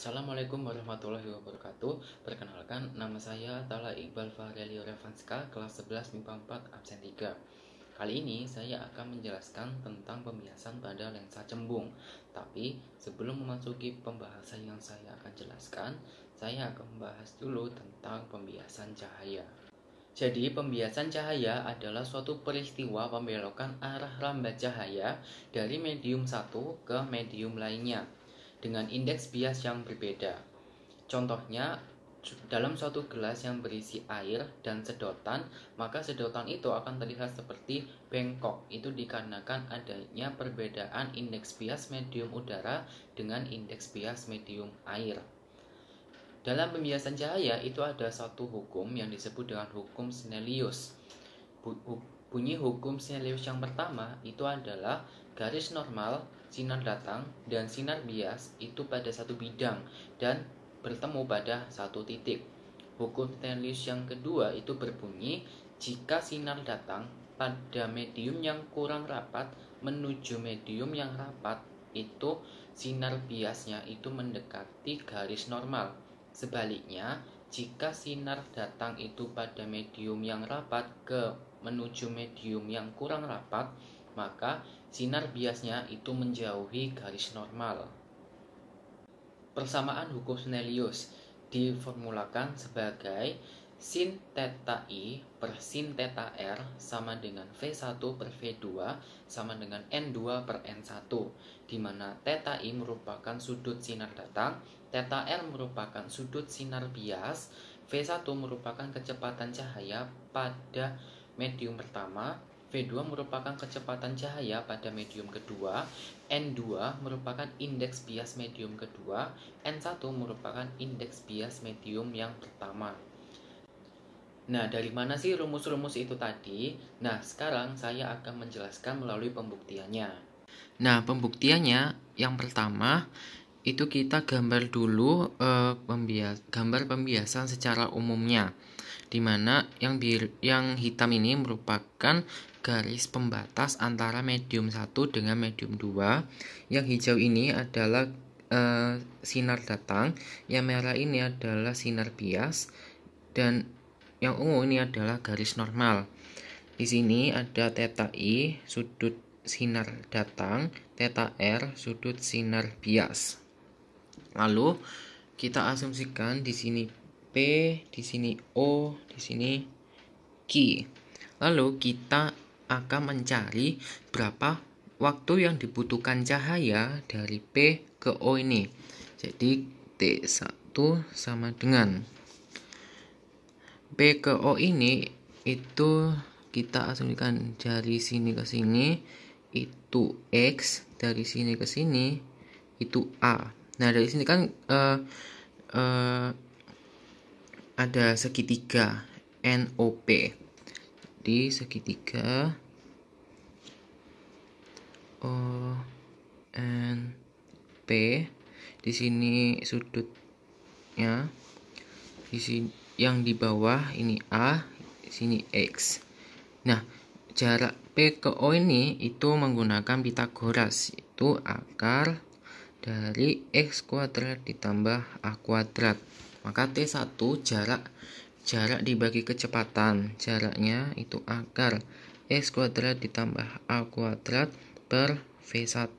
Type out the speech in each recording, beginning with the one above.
Assalamualaikum warahmatullahi wabarakatuh. Perkenalkan, nama saya Tala Iqbal Fahrelio Revanska, kelas 11 MIPA 4 absen 3. Kali ini saya akan menjelaskan tentang pembiasan pada lensa cembung. Tapi sebelum memasuki pembahasan yang saya akan jelaskan, saya akan membahas dulu tentang pembiasan cahaya. Jadi, pembiasan cahaya adalah suatu peristiwa pembelokan arah lambat cahaya dari medium satu ke medium lainnya dengan indeks bias yang berbeda. Contohnya, dalam suatu gelas yang berisi air dan sedotan, maka sedotan itu akan terlihat seperti bengkok. Itu dikarenakan adanya perbedaan indeks bias medium udara dengan indeks bias medium air. Dalam pembiasan cahaya itu ada satu hukum yang disebut dengan hukum Snellius. Bunyi hukum Snellius yang pertama itu adalah garis normal, sinar datang, dan sinar bias itu pada satu bidang dan bertemu pada satu titik. Hukum Snellius yang kedua itu berbunyi jika sinar datang pada medium yang kurang rapat menuju medium yang rapat, itu sinar biasnya itu mendekati garis normal. Sebaliknya, jika sinar datang itu pada medium yang rapat menuju medium yang kurang rapat, maka sinar biasnya itu menjauhi garis normal. Persamaan hukum Snellius diformulakan sebagai sin theta I per sin theta R sama dengan V1 per V2 sama dengan N2 per N1, di mana theta I merupakan sudut sinar datang, theta R merupakan sudut sinar bias, V1 merupakan kecepatan cahaya pada medium pertama, V2 merupakan kecepatan cahaya pada medium kedua, N2 merupakan indeks bias medium kedua, N1 merupakan indeks bias medium yang pertama. Nah, dari mana sih rumus-rumus itu tadi? Nah, sekarang saya akan menjelaskan melalui pembuktiannya. Nah, pembuktiannya yang pertama itu kita gambar dulu gambar pembiasan secara umumnya, dimana yang hitam ini merupakan garis pembatas antara medium 1 dengan medium 2. Yang hijau ini adalah sinar datang, yang merah ini adalah sinar bias, dan yang ungu ini adalah garis normal. Di sini ada theta I sudut sinar datang, theta R sudut sinar bias. Lalu kita asumsikan di sini P, di sini O, di sini Q. Lalu kita akan mencari berapa waktu yang dibutuhkan cahaya dari P ke O ini. Jadi T1 sama dengan P ke O ini itu kita asumsikan dari sini ke sini itu X, dari sini ke sini itu A. Nah, dari sini kan ada segitiga NOP. Di segitiga ONP, di sini sudutnya, di sini yang di bawah ini A, di sini X. Nah, jarak P ke O ini itu menggunakan Pitagoras, itu akar dari X kuadrat ditambah A kuadrat. Maka T1 jarak dibagi kecepatan, jaraknya itu akar X kuadrat ditambah A kuadrat per V1.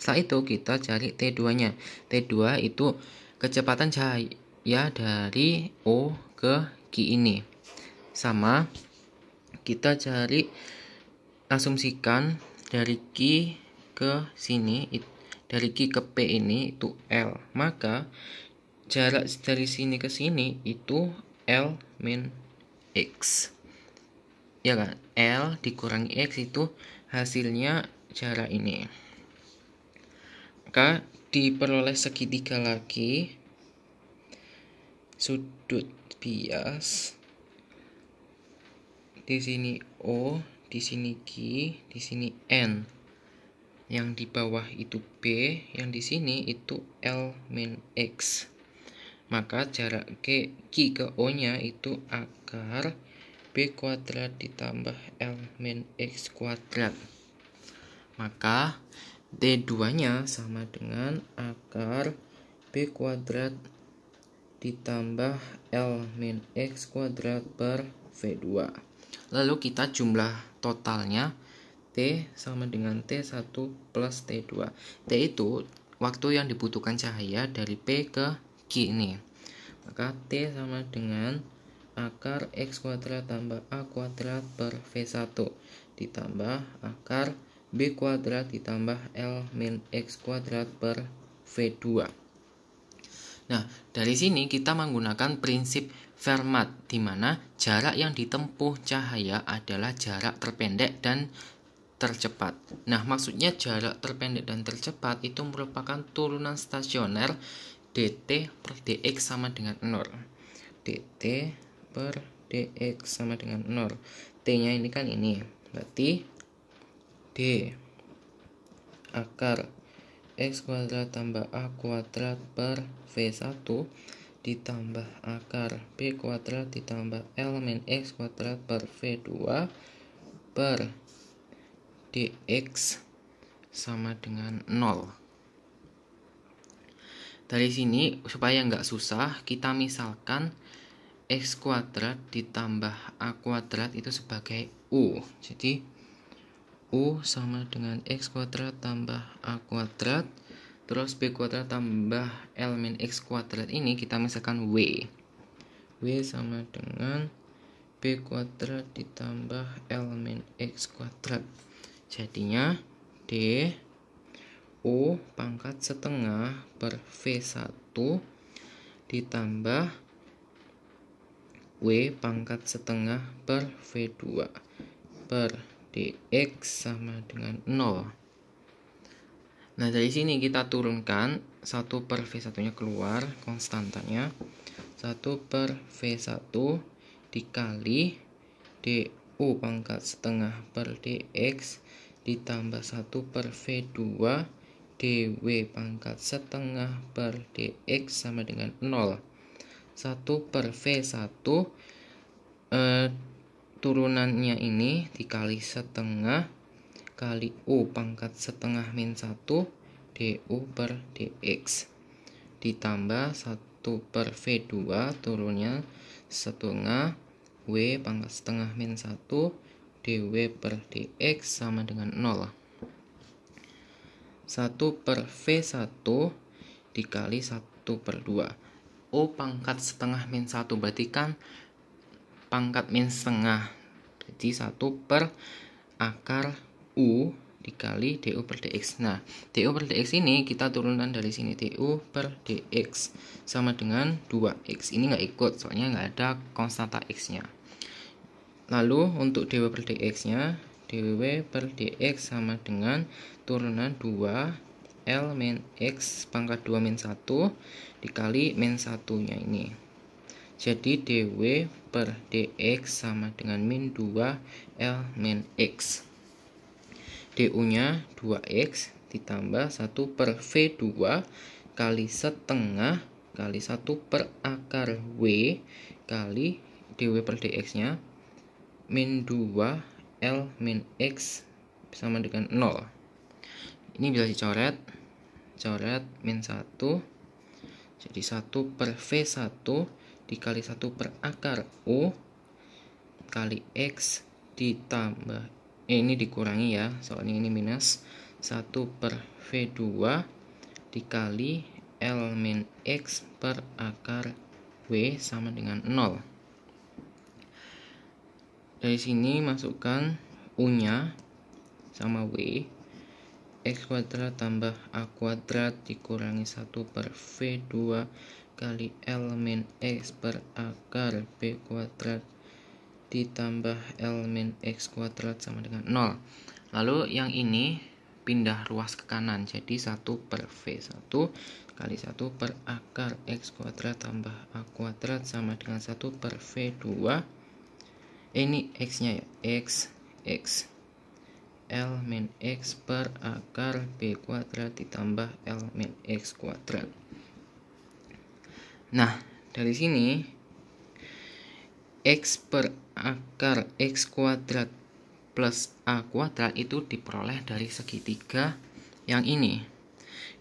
Setelah itu kita cari T2-nya. T2 itu kecepatan cahaya dari O ke Q ini. Sama, kita cari, asumsikan dari Q ke sini, dari Q ke P ini itu L. Maka jarak dari sini ke sini itu L min X. Ya kan? L dikurangi X itu hasilnya jarak ini. Maka diperoleh segitiga lagi, sudut bias di sini O, di sini Q, di sini N. Yang di bawah itu B, yang di sini itu L min X. Maka jarak Q ke O nya itu akar B kuadrat ditambah L min X kuadrat. Maka T2 nya sama dengan akar B kuadrat ditambah L min X kuadrat per V2. Lalu kita jumlah totalnya T sama dengan T1 plus T2. T itu waktu yang dibutuhkan cahaya dari P ke Q ini. Maka T sama dengan akar X kuadrat tambah A kuadrat per V1 ditambah akar B kuadrat ditambah L min X kuadrat per V2. Nah, dari sini kita menggunakan prinsip Fermat, di mana jarak yang ditempuh cahaya adalah jarak terpendek dan tercepat. Nah, maksudnya jarak terpendek dan tercepat itu merupakan turunan stasioner dt per dx sama dengan 0. dt per dx sama dengan 0. T-nya ini kan ini. Berarti d akar X kuadrat tambah A kuadrat per V1 ditambah akar B kuadrat ditambah L min X kuadrat per V2 per dx sama dengan 0. Dari sini supaya nggak susah, kita misalkan X kuadrat ditambah A kuadrat itu sebagai U. Jadi U sama dengan X kuadrat tambah A kuadrat, terus B kuadrat tambah L min X kuadrat ini kita misalkan W. W sama dengan B kuadrat ditambah L min X kuadrat. Jadinya D U pangkat setengah per V1 ditambah W pangkat setengah per V2 per dx sama dengan 0. Nah, dari sini kita turunkan 1 per V1 nya keluar konstantanya, 1 per V1 dikali du pangkat setengah per dx ditambah 1 per V2 dw pangkat setengah per dx sama dengan 0. 1 per V1 turunannya ini dikali setengah kali U pangkat setengah min 1 du per dx ditambah 1 per V2 turunnya setengah W pangkat setengah min 1 dw per dx sama dengan 0. 1 per V1 dikali 1 per 2 U pangkat setengah min 1 berarti kan pangkat min setengah, jadi 1 per akar U dikali du per dx. Nah, du per dx ini kita turunkan dari sini, du per dx sama dengan 2x. Ini nggak ikut, soalnya nggak ada konstanta x nya. Lalu untuk dw per dx nya, dw per dx sama dengan turunan 2 L min x pangkat 2 min 1 dikali min 1 nya ini. Jadi dw per dx sama dengan min 2 L min x. du nya 2x ditambah 1 per V2 kali setengah kali 1 per akar W kali dw per dx nya min 2 L min x sama dengan 0. Ini bisa dicoret, coret min 1, jadi 1 per V1 dikali 1 per akar U kali X ditambah ini dikurangi ya, soalnya ini minus 1 per V2 dikali L min X per akar W sama dengan 0. Dari sini masukkan U nya sama W, X kuadrat tambah A kuadrat dikurangi 1 per V2 kali L min X per akar B kuadrat ditambah L min X kuadrat sama dengan 0. Lalu yang ini pindah ruas ke kanan, jadi 1 per V1 kali 1 per akar X kuadrat tambah A kuadrat sama dengan 1 per V2. Ini X nya ya, X L min X per akar B kuadrat ditambah L min X kuadrat. Nah, dari sini X per akar X kuadrat plus A kuadrat itu diperoleh dari segitiga yang ini,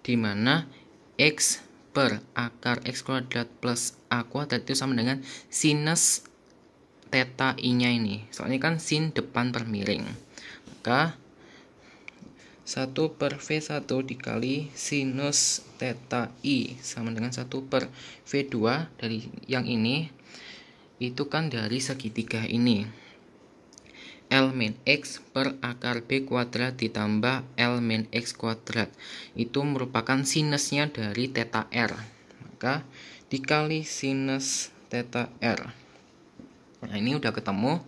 di mana X per akar X kuadrat plus A kuadrat itu sama dengan sinus theta I-nya ini. Soalnya kan sin depan per miring. Maka 1 per V1 dikali sinus theta I sama dengan 1 per V2 dari yang ini. Itu kan dari segitiga ini. L min X per akar B kuadrat ditambah L min X kuadrat. Itu merupakan sinusnya dari theta R. Maka dikali sinus theta R. Nah, ini udah ketemu.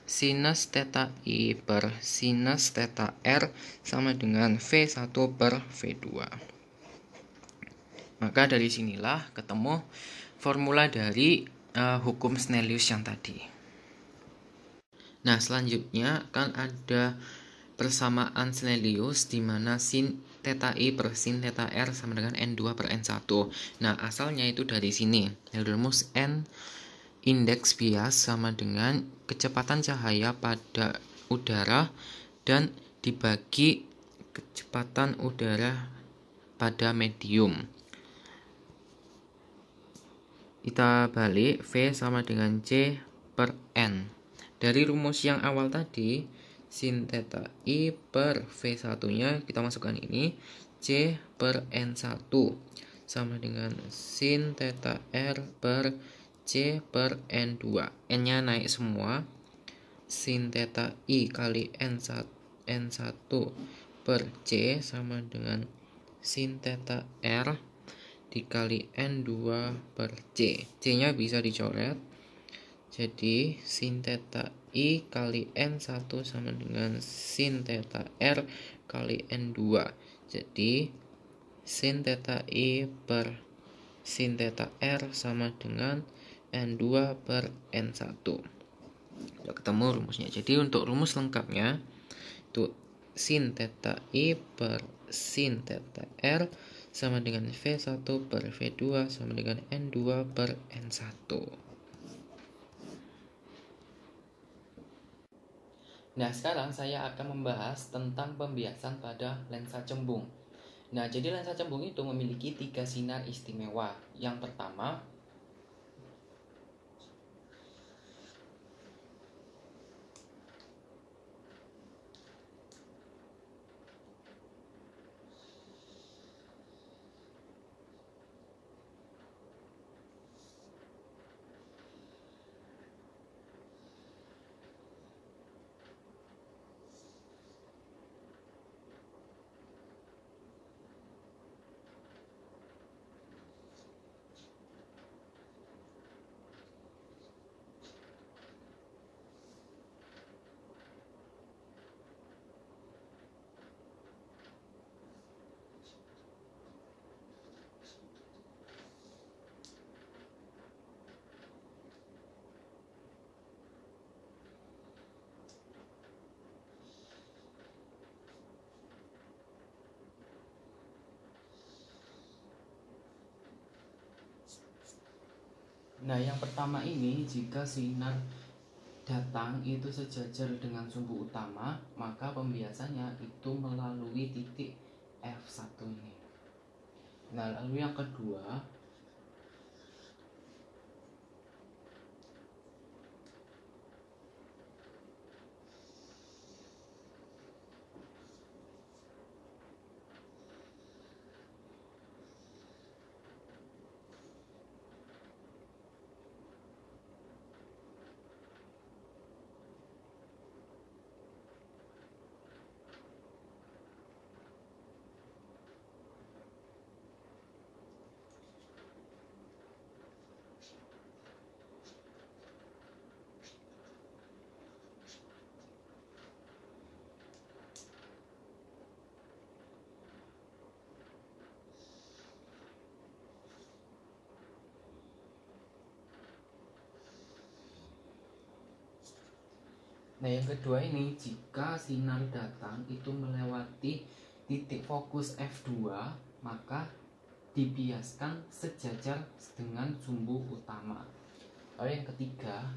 Sinus theta I per sinus theta R sama dengan V1 per V2. Maka dari sinilah ketemu formula dari hukum Snellius yang tadi. Nah, selanjutnya kan ada persamaan Snellius di mana sin theta I per sin theta R sama dengan N2 per N1. Nah, asalnya itu dari sini. Rumus N indeks bias sama dengan kecepatan cahaya pada udara dan dibagi kecepatan udara pada medium. Kita balik, V sama dengan C per N. Dari rumus yang awal tadi, sin theta I per V1-nya kita masukkan ini, C per N1 sama dengan sin theta R per C per N2. N-nya naik semua. Sin theta I kali N1 per C sama dengan sin theta R dikali N2 per C. C-nya bisa dicoret. Jadi sin theta I kali N1 sama dengan sin theta R kali N2. Jadi sin theta I per sin theta R sama dengan N2 per N1. Udah ketemu rumusnya. Jadi untuk rumus lengkapnya itu sin theta I per sin theta R sama dengan V1 per V2 sama dengan N2 per N1. Nah, sekarang saya akan membahas tentang pembiasan pada lensa cembung. Nah, jadi lensa cembung itu memiliki 3 sinar istimewa. Yang pertama, yang pertama ini jika sinar datang itu sejajar dengan sumbu utama, maka pembiasannya itu melalui titik F1 ini. Nah, lalu yang kedua, yang kedua ini jika sinar datang itu melewati titik fokus F2, maka dibiaskan sejajar dengan sumbu utama. Lalu yang ketiga,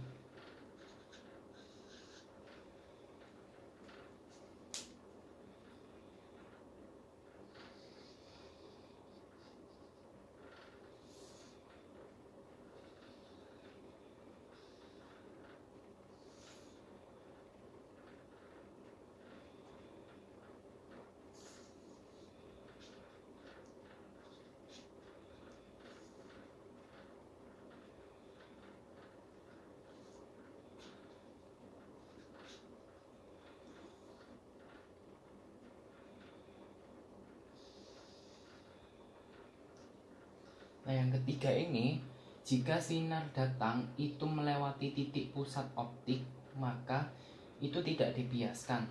Nah, yang ketiga ini, jika sinar datang itu melewati titik pusat optik, maka itu tidak dibiaskan,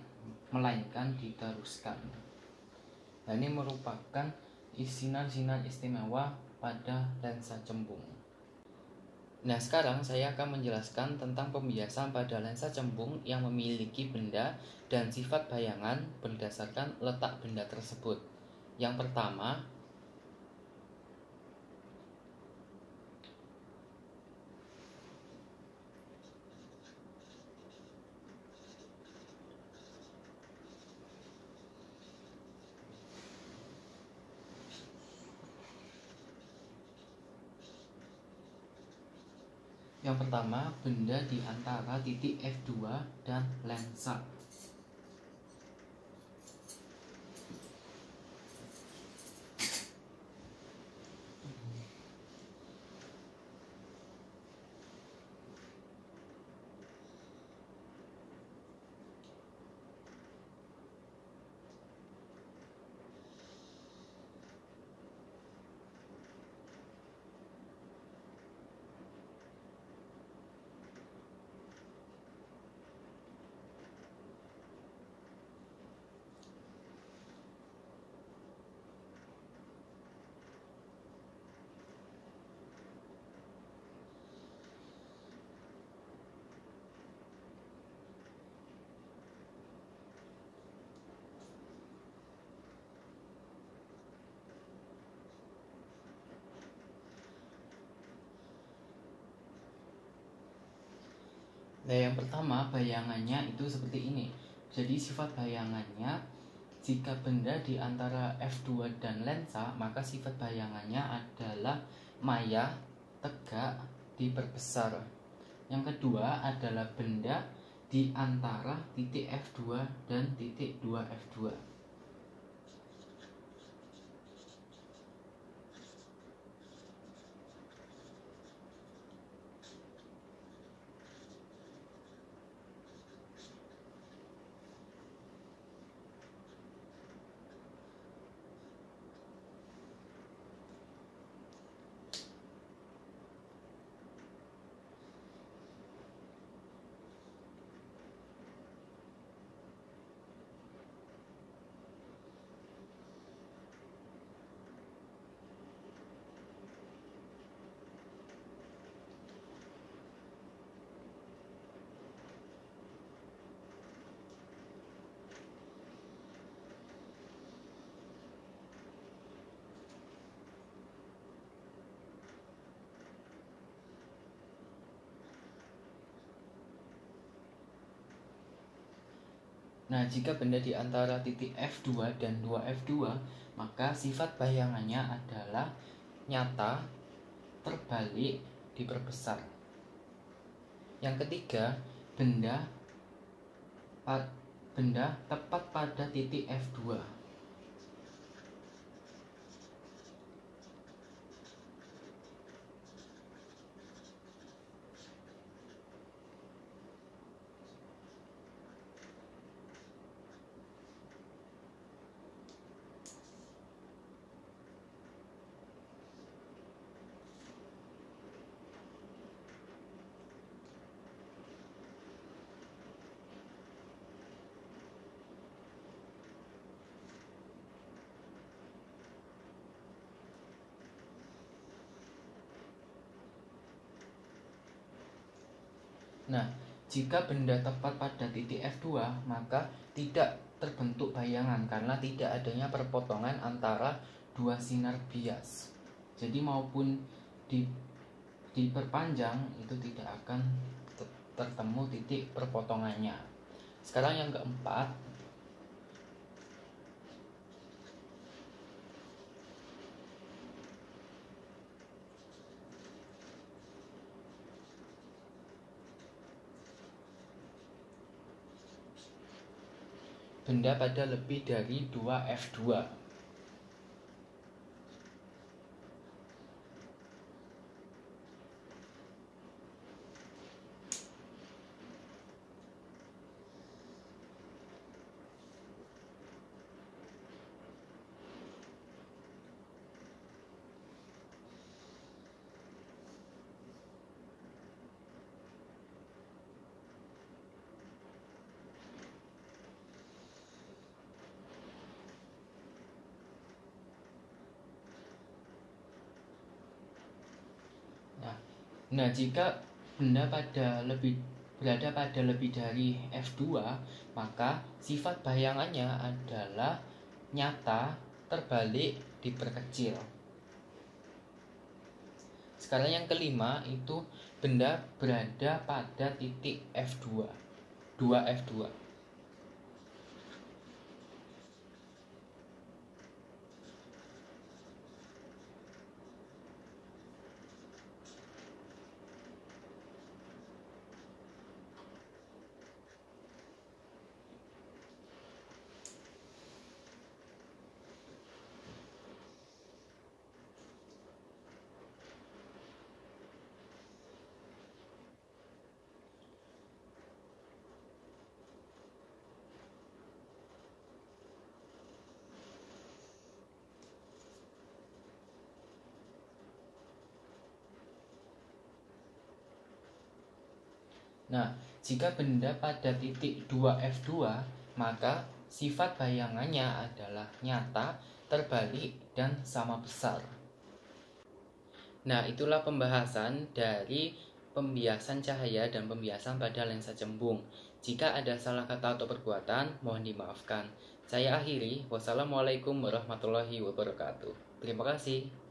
melainkan diteruskan. Nah, ini merupakan sinar-sinar istimewa pada lensa cembung. Nah, sekarang saya akan menjelaskan tentang pembiasan pada lensa cembung yang memiliki benda dan sifat bayangan berdasarkan letak benda tersebut. Yang pertama, benda di antara titik F2 dan lensa. Nah, yang pertama bayangannya itu seperti ini. Jadi sifat bayangannya, jika benda di antara F2 dan lensa, maka sifat bayangannya adalah maya, tegak, diperbesar. Yang kedua adalah benda di antara titik F2 dan titik 2F2. Nah, jika benda di antara titik F2 dan 2F2, maka sifat bayangannya adalah nyata, terbalik, diperbesar. Yang ketiga, benda tepat pada titik F2. Nah, jika benda tepat pada titik F2, maka tidak terbentuk bayangan karena tidak adanya perpotongan antara dua sinar bias. Jadi maupun diperpanjang itu tidak akan tertemu titik perpotongannya. Sekarang yang keempat, benda pada lebih dari 2F2. Nah, jika benda berada pada lebih dari F2, maka sifat bayangannya adalah nyata, terbalik, diperkecil. Sekarang yang kelima itu benda berada pada titik F2, 2F2. Nah, jika benda pada titik 2F2, maka sifat bayangannya adalah nyata, terbalik, dan sama besar. Nah, itulah pembahasan dari pembiasan cahaya dan pembiasan pada lensa cembung. Jika ada salah kata atau perbuatan, mohon dimaafkan. Saya akhiri. Wassalamualaikum warahmatullahi wabarakatuh. Terima kasih.